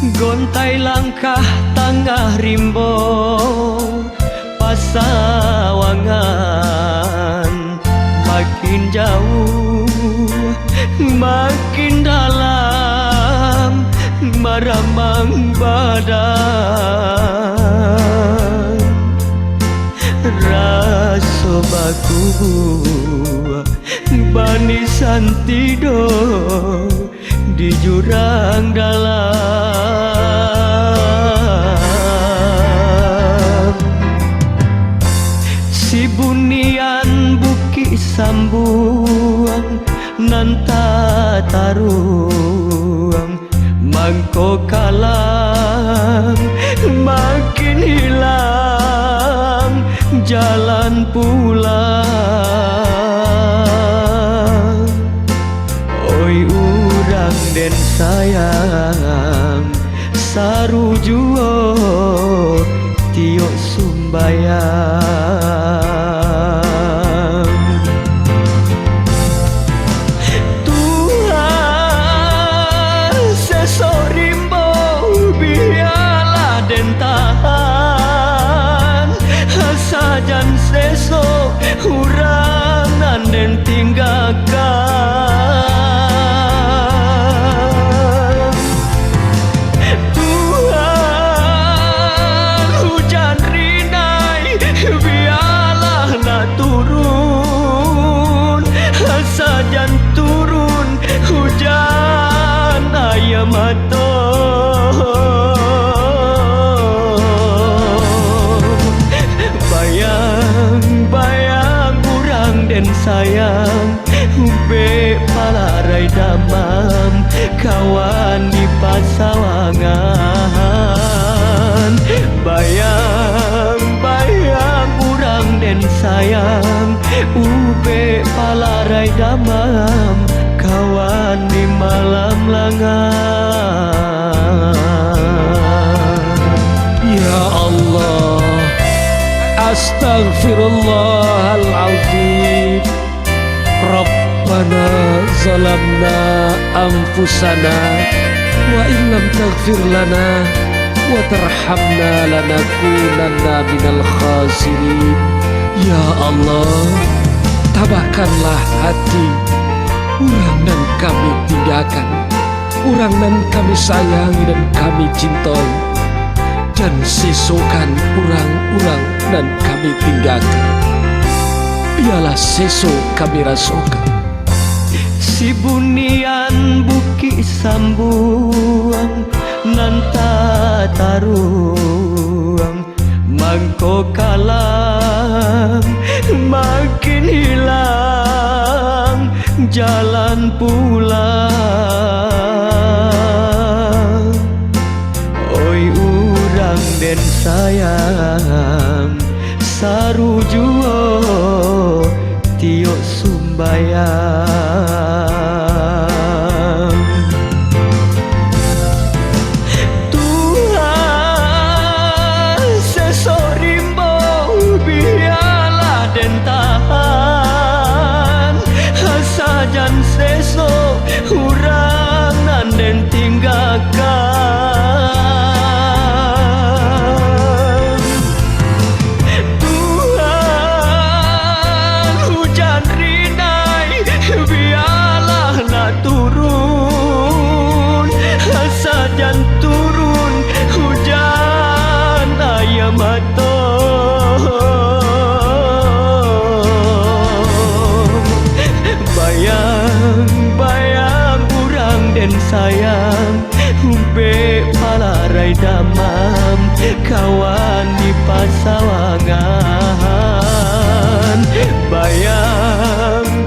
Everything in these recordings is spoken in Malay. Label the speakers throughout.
Speaker 1: gontai langkah tangah rimbo pasawangan, makin jauh makin dalam maramang badan. Raso baku bani santido di jurang dalam. Si bunian buki sambuang nanta taruang mangko kalang makin hilang jalan pulang. Oi urang den sayang sarujuo tio sumbayang. Tuhan sesok rimbo biarlah den tahan, sajan sesok uranan den tinggalkan. Tuhan hujan rinai biarlah nak turun, sajan turun hujan ayam mato. Bayang urang den sayang be palarai damam kawan di pasawangan. Bayang urang den sayang ube palarai damam kawan di malam langan.
Speaker 2: Ya Allah, astaghfirullahaladzim. Rabbana zalamna anfusana wa illam taghfir lana wa tarhamna lanakunanna minal khasirin. Ya Allah, tabahkanlah hati urang dan kami tinggalkan, urang dan kami sayang dan kami cintai, dan sesokan urang-urang dan kami tinggalkan, biarlah seso kami rasakan.
Speaker 1: Si bunian buki sambuang nanta taruang mangko kalang makin hilang jalan pulang. Oi urang den sayang sarujuo tio sumbayang. Tuhan sesok rimbo biarlah den tahan, sajan sesok uranan den tinggalkan. Tuhan hujan rinai biarlah nak turun, sajan turun hujan ayam mato. Bayang urang den sayang be palarai damam kawan di pasawangan.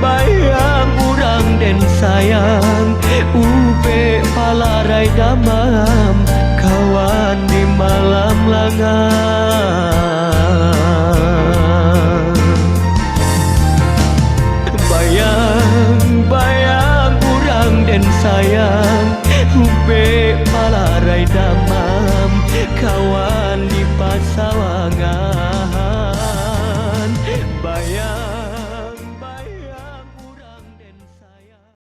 Speaker 1: Bayang urang den sayang ube palarai damam kawan di malam langan. Bayang urang den sayang ube palarai damam kawan